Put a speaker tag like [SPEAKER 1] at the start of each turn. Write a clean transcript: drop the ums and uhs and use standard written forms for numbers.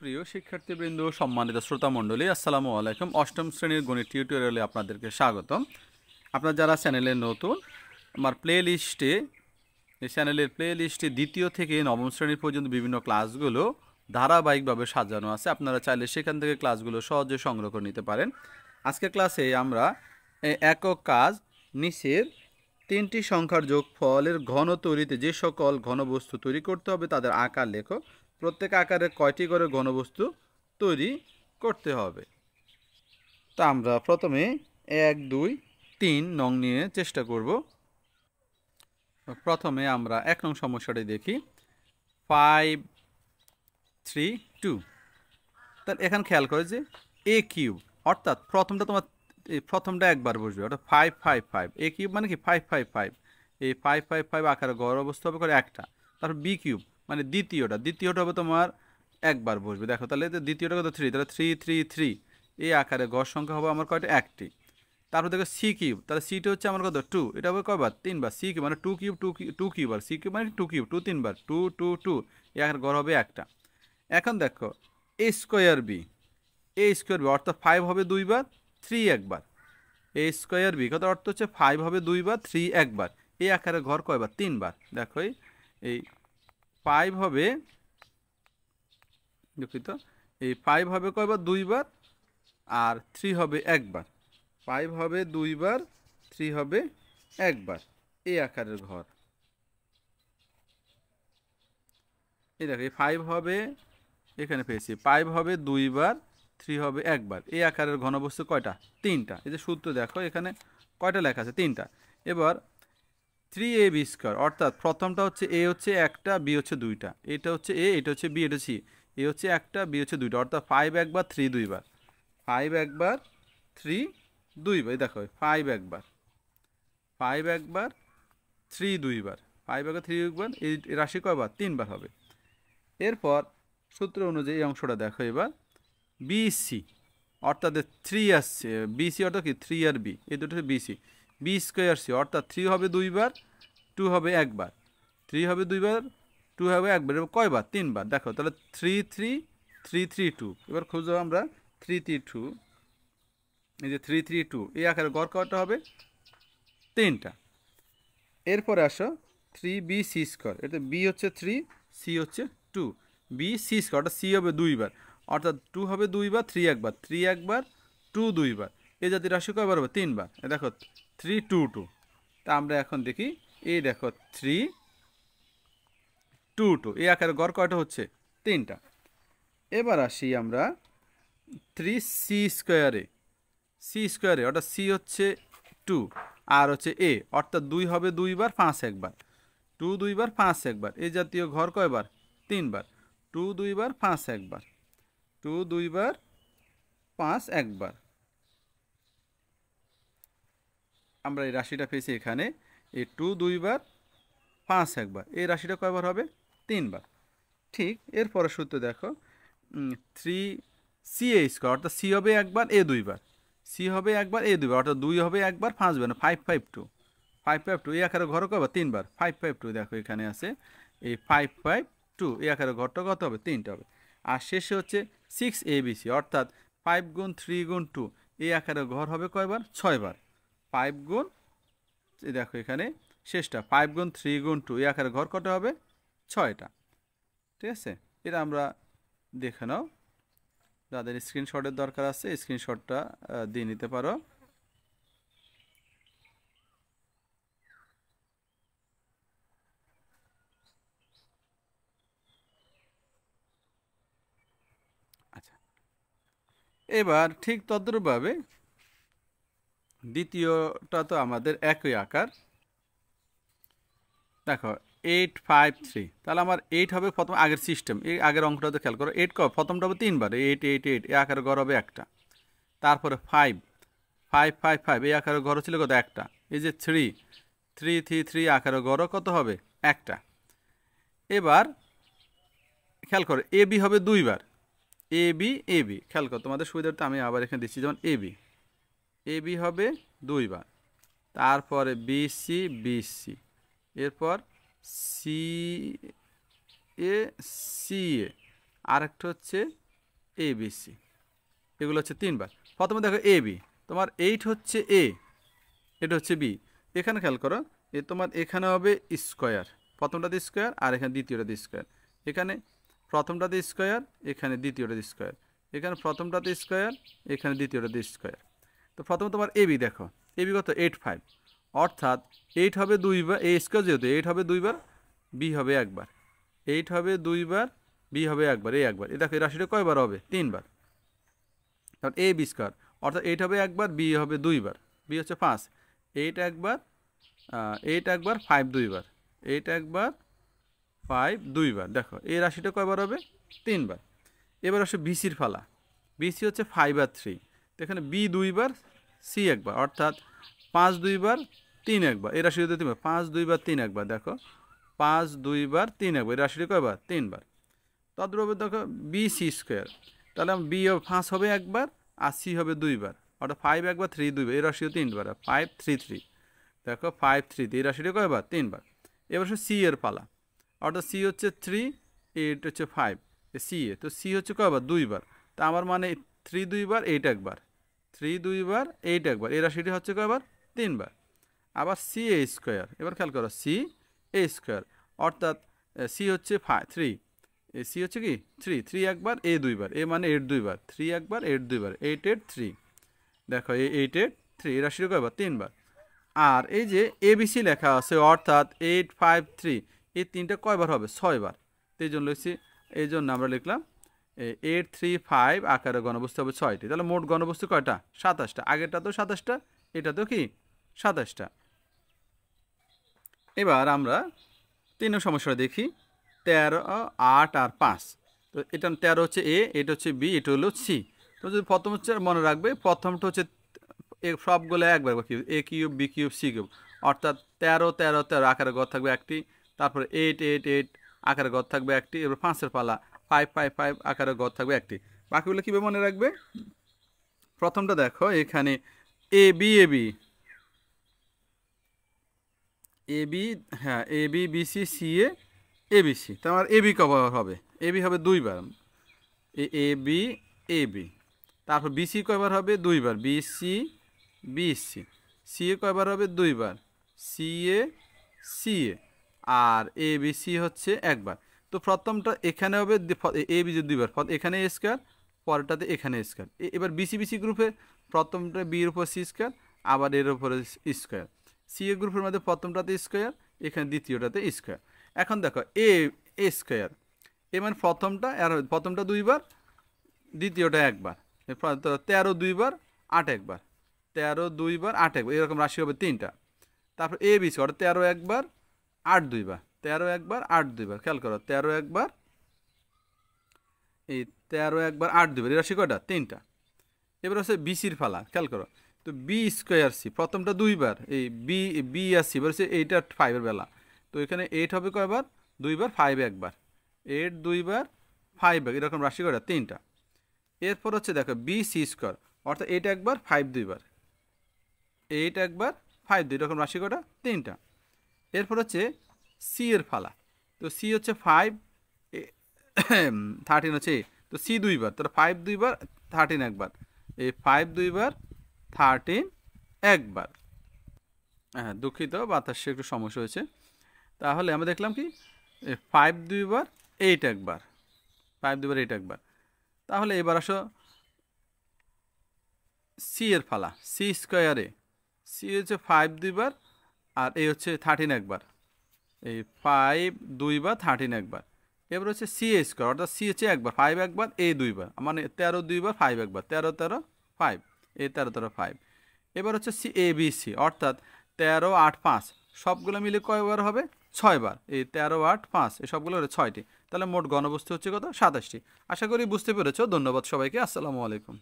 [SPEAKER 1] প্রিয় শিক্ষার্থীবৃন্দ, সম্মানিত শ্রোতা মণ্ডলী, আসসালামু আলাইকুম। অষ্টম শ্রেণীর গণিত টিউটোরিয়ালে আপনাদেরকে স্বাগতম। আপনারা যারা চ্যানেলে নতুন, আমার এই চ্যানেলের প্লে লিস্টে দ্বিতীয় থেকে নবম শ্রেণীর পর্যন্ত বিভিন্ন ক্লাসগুলো ধারাবাহিকভাবে সাজানো আছে। আপনারা চাইলে সেখান থেকে ক্লাসগুলো সহজে সংগ্রহ করে নিতে পারেন। আজকের ক্লাসে আমরা একক কাজ নিচের তিনটি সংখ্যার যোগফলের ঘন তৈরিতে যে সকল ঘনবস্তু তৈরি করতে হবে তাদের আকার লেখো। প্রত্যেক আকারে কয়টি করে ঘনবস্তু তৈরি করতে হবে। তা আমরা প্রথমে 1, 2, 3 নং নিয়ে চেষ্টা করব। প্রথমে আমরা 1 নং সমস্যাটি দেখি। 5, 3, 2। তাহলে এখানে খেয়াল করে যে এ কিউব, অর্থাৎ প্রথমটা একবার বসবে, অর্থাৎ 5, 5, 5। এ কিউব মানে কি 5, 5, 5। এই 5, 5, 5 আকারে গড় অবস্থা হবে করে একটা। তারপর বি কিউব মানে দ্বিতীয়টা হবে তোমার একবার বসবে। দেখো তাহলে দ্বিতীয়টা কত 3, তাহলে 3, 3, 3। এই আকারে গড় সংখ্যা হবে আমার কয়টা? একটি। তারপর দেখো সি কিউব, তাহলে সিটা হচ্ছে আমার কত 2, এটা হবে কয়বার? 3বার। সি কিউব মানে 2 কিউব, 2 কিউব, আর সি কিউব মানে 2 কিউব, 2 3বার, 2, 2, 2। এই আকারে গড় হবে একটা। এখন দেখো এ স্কোয়ার বি, অর্থাৎ 5 হবে 2বার, 3 একবার। এ স্কোয়ার বি কত অর্থ হচ্ছে 5 হবে 2বার, 3 একবার। এই আকারে ঘর কয়বার? 3বার। দেখো এই 5 হবে, দুঃখিত, এই 5 হবে কয়বার? 2বার, আর 3 হবে একবার। 5 হবে 2বার, 3 হবে একবার। এই আকারের ঘর। এই দেখো এই 5 হবে, এখানে পেয়েছি 5 হবে 2বার, 3 হবে একবার। এই আকারের ঘনবস্তু কয়টা? 3টা। এই যে সূত্র দেখো এখানে কয়টা লেখা আছে? 3টা। এবার 3ab স্কোয়ার, অর্থাৎ প্রথমটা হচ্ছে এ হচ্ছে একটা, বি হচ্ছে 2টা। এটা হচ্ছে এ, এটা হচ্ছে বি, এটা সি। এ হচ্ছে একটা, বি হচ্ছে 2টা, অর্থাৎ 5 একবার, 3 2বার। 5 একবার, 3 2বার। এই দেখো 5 একবার, 5 একবার, 3 2বার। 5 একবার, 3 একবার। এই রাশি কয়বার? 3বার হবে। এরপর সূত্র অনুযায়ী এই অংশটা দেখো এবার। বিসি, অর্থাৎ 3 আসছে, বিসি অর্থাৎ কি 3 আর বি, এই দুটো বিসি। বি স্কোয়ার সি, অর্থাৎ 3 হবে 2বার, 2 হবে একবার। 3 হবে 2বার, 2 হবে একবার। এবার কয়বার? 3বার। দেখো তাহলে 3 3 3 3 2। এবার খুঁজো আমরা 3 3 2। এই যে 3 3 2, এই আকারে গড় কয়টা হবে? 3টা। এরপরে আসো 3b সি স্কোয়ার, এটা বি হচ্ছে 3, সি হচ্ছে 2। বি সি স্কোয়ার, অর্থাৎ সি হবে 2বার, অর্থাৎ 2 হবে 2বার, 3 একবার, 3 একবার, 2 2বার। এই জাতীয় রাশি কয়বার হবে? 3বার। দেখো 3 2 2। তা আমরা এখন দেখি, এই দেখো 3 2 2, এই আকারে গড় কয়টা হচ্ছে? 3টা। এবার আসি আমরা 3 সি স্কোয়ারে, অর্থাৎ সি হচ্ছে 2, আর হচ্ছে এ, অর্থাৎ 2 হবে 2বার, 5 একবার। 2 2বার, 5 একবার। এই জাতীয় ঘর কয়বার? 3বার। 2 2বার, 5 একবার। 2 2বার, 5 একবার। আমরা এই রাশিটা পেয়েছি এখানে। এই 2 2বার, 5 একবার। এই রাশিটা কয়বার হবে? 3বার। ঠিক এরপরে সূত্র দেখো, 3 সি এ স্কোয়ার, অর্থাৎ সি হবে একবার, এ 2বার। সি হবে একবার, এ 2বার, অর্থাৎ 2 হবে একবার, 5 বার, 5 5 2। 5 5 2, এই আকারে ঘর কয়বার? 3বার। 5 5 2 দেখো এখানে আছে এই 5 5 2, এই আকারে ঘরটা কত হবে? 3টা হবে। আর শেষে হচ্ছে 6 এ বি সি, অর্থাৎ 5 গুণ 3 গুণ 2, এই আকারে ঘর হবে কয়বার? 6বার। 5 গুণ, এই দেখো এখানে শেষটা 5 গুণ 3 গুণ 2, এই আকারে ঘর কত হবে? 6টা। ঠিক আছে, এটা আমরা দেখে নাও। যাদের স্ক্রিনশটের দরকার আছে স্ক্রিনশটটা দিয়ে নিতে পারো। আচ্ছা, এবার ঠিক তদ্রূপভাবে দ্বিতীয়টা তো আমাদের একই আকার। দেখো 8 5 3, তাহলে আমার 8 হবে প্রথম, আগের সিস্টেম, এই আগের অঙ্কটাতে খেয়াল করো। 8 প্রথমটা হবে 3বার, 8 8 8, এই আকারে ঘর হবে একটা। তারপরে 5 5 5 5, এই আকারে ঘর ছিল কত? একটা। এই যে 3 3 3 3, আকারে ঘর কত হবে? একটা। এবার খেয়াল করো এ বি হবে 2বার, এ বি খেয়াল করো, তোমাদের সুবিধার্থে আমি আবার এখানে দিচ্ছি, যেমন এ বি হবে 2বার। তারপরে বি সি, এরপর সি এ, আরেকটা হচ্ছে এ বি সি, এগুলো হচ্ছে 3 বার। প্রথমে দেখো এ বি, তোমার 8 হচ্ছে এ, এটা হচ্ছে বি। এখানে খেয়াল করো, তোমার এখানে হবে স্কোয়ার, প্রথমটাতে স্কোয়ার আর এখানে দ্বিতীয়টাতে স্কোয়ার, এখানে প্রথমটাতে স্কোয়ার, এখানে দ্বিতীয়টাতে স্কোয়ার, এখানে প্রথমটাতে স্কোয়ার, এখানে দ্বিতীয়টাতে স্কোয়ার। তো প্রথমে তোমার এবি দেখো, এবি কত 8 5, অর্থাৎ 8 হবে 2 বার, এ স্কোয়ার যেহেতু 8 হবে 2 বার, বি হবে 1 বার, 8 হবে 2 বার, বি হবে 1 বার, এই 1 বার। এ দেখো এই রাশিটা কয়বার হবে? 3 বার। কারণ এ বি স্কোয়ার, অর্থাৎ 8 হবে 1 বার, বি হবে 2 বার, বি হচ্ছে 5, 8 একবার, 8 একবার, 5 2 বার, 8 একবার, 5 2 বার। দেখো এই রাশিটা কয়বার হবে? 3 বার। এবার আসে বিসির ফালা, বিসি হচ্ছে 5 আর 3, তো এখানে বি 2 বার, সি 1 বার, অর্থাৎ 5 2 বার, 3 একবার। এই রাশি যদি তুমি 5 2 বার 3 একবার, দেখো 5 2 বার 3 একবার, এই রাশিটা কয়বার? 3 বার। তদ্রূপে দেখো বি সি স্কোয়ার, তাহলে বি 5 হবে 1 বার আর সি হবে 2 বার, অর্থাৎ 5 একবার 3 2 বার, এই রাশিও 3 বার, 5 3 3, দেখো 5 3, এই রাশিটা কয়বার? 3 বার। এবার সি এর পালা, অর্থাৎ সি হচ্ছে 3, 8 হচ্ছে 5, সি এ, তো সি হচ্ছে কয়বার? 2 বার। তা আমার মানে 3 2 বার 8 একবার, 3 2 বার 8 একবার, এই রাশিটি হচ্ছে কয়বার? 3 বার। আবার সি এ স্কোয়ার, এবার খেয়াল করো সি এ স্কোয়ার, অর্থাৎ সি হচ্ছে 3, সি হচ্ছে কি 3, 3 একবার, এ 2 বার, এ মানে 8 2 বার, 3 একবার 8 2 বার, 8 8 3, দেখো এই 8 8 3, এই রাশিটা কয়বার? 3 বার। আর এই যে এবিসি লেখা আছে, অর্থাৎ 8 5 3, এই তিনটা কয়বার হবে? 6 বার। তো এই জন্য লিখছি, এই জন্য আমরা লিখলাম 8 3 5 আকারে ঘনবস্তু হবে 6টি। তাহলে মোট ঘনবস্তু কয়টা? 27টা। আগেরটা তো 27টা, এটা তো কি 27টা। এবার আমরা 3 নং সমস্যাটা দেখি, 13 8 আর 5। তো এটা 13 হচ্ছে এ, এটা হচ্ছে বি, এটা হলো সি। তো যদি প্রথম হচ্ছে মনে রাখবে, প্রথমটা হচ্ছে সবগুলো একবার cube, A cube B cube C cube, অর্থাৎ 13 13 13 আকারে ঘর থাকবে একটি, তারপরে 8 8 8 আকারে ঘর থাকবে একটি, এবার 5-এর পালা 5 5 5 আকারে ঘর থাকবে একটি। বাকিগুলো কীভাবে মনে রাখবে? প্রথমটা দেখো এখানে A B A B A B, হ্যাঁ A B B C C A B C, তোমার এ বি কবার হবে? এ বি হবে 2 বার, এ বি এ বি। তারপর বিসি কয়বার হবে? 2 বার, বিসি বিসি। সি এ কয়বার হবে? 2 বার, সি এ সি এ। আর এ বি সি হচ্ছে 1 বার। তো প্রথমটা এখানে হবে এ বি যে 2 বার, এখানে এ স্কোয়ার, পরেরটাতে এখানে স্কোয়ার। এবার বিসি বিসি গ্রুপে প্রথমটা বির উপর সি স্কোয়ার, আবার এর উপরে স্কোয়ার। সি এ গ্রুপের মধ্যে প্রথমটাতে স্কোয়ার, এখানে দ্বিতীয়টাতে স্কোয়ার। এখন দেখো এ এ স্কোয়ার, এ মানে প্রথমটা, আর প্রথমটা 2 বার, দ্বিতীয়টা 1 বার, 13 2 বার 8 একবার, 13 2 বার 8 একবার, এরকম রাশি হবে 3টা। তারপর এ বি সি, 13 একবার 8 2 বার, 13 একবার 8 2 বার, খেয়াল করো 13 একবার, এই 13 একবার 8 2 বার, এই রাশি কয়টা? 3টা। এবার হচ্ছে বিসির ফালা, খেয়াল করো, তো বি স্কোয়ার সি, প্রথমটা 2 বার, এই বি বি আর সি বলছে এইটা 5-এর বেলা, তো এখানে 8 হবে কয়বার? 2 বার, 5 একবার, 8 2 বার 5 একবার, এরকম রাশি কয়টা? 3টা। এরপর হচ্ছে দেখো বি সি স্কোয়ার, অর্থাৎ 8 একবার 5 2 বার, 8 একবার 5 2, এরকম রাশি কয়টা? 3টা। এরপর হচ্ছে সি এর ফালা, তো সি হচ্ছে 5 13 হচ্ছে, তো সি 2 বার, তাহলে 5 2 বার 13 একবার, এই 5 2 বার 13 একবার। হ্যাঁ দুঃখিত, বাতাসে একটু সমস্যা হয়েছে। তাহলে আমরা দেখলাম কি 5 2 বার 8 একবার, 5 2 বার 8 একবার। তাহলে এবার আসো সি এর ফালা, সি স্কোয়ারে, সি হচ্ছে 5 2 বার আর এই হচ্ছে 13 একবার, এই 5 2 বার 13 একবার। এবার হচ্ছে সি এ স্কোয়ার, অর্থাৎ সি হচ্ছে 1 বার, 5 একবার, এ 2 বার, মানে 13 2 বার 5 একবার, 13 13 5, এ 13 13 5। এবার হচ্ছে সি এ বি সি, অর্থাৎ 13 8 5, সবগুলো মিলে কয়বার হবে? 6 বার, এই 13 8 5, এই সবগুলো হলো 6টি। তাহলে মোট ঘনবস্তু হচ্ছে কত? 27টি। আশা করি বুঝতে পেরেছো। ধন্যবাদ সবাইকে, আসসালামু আলাইকুম।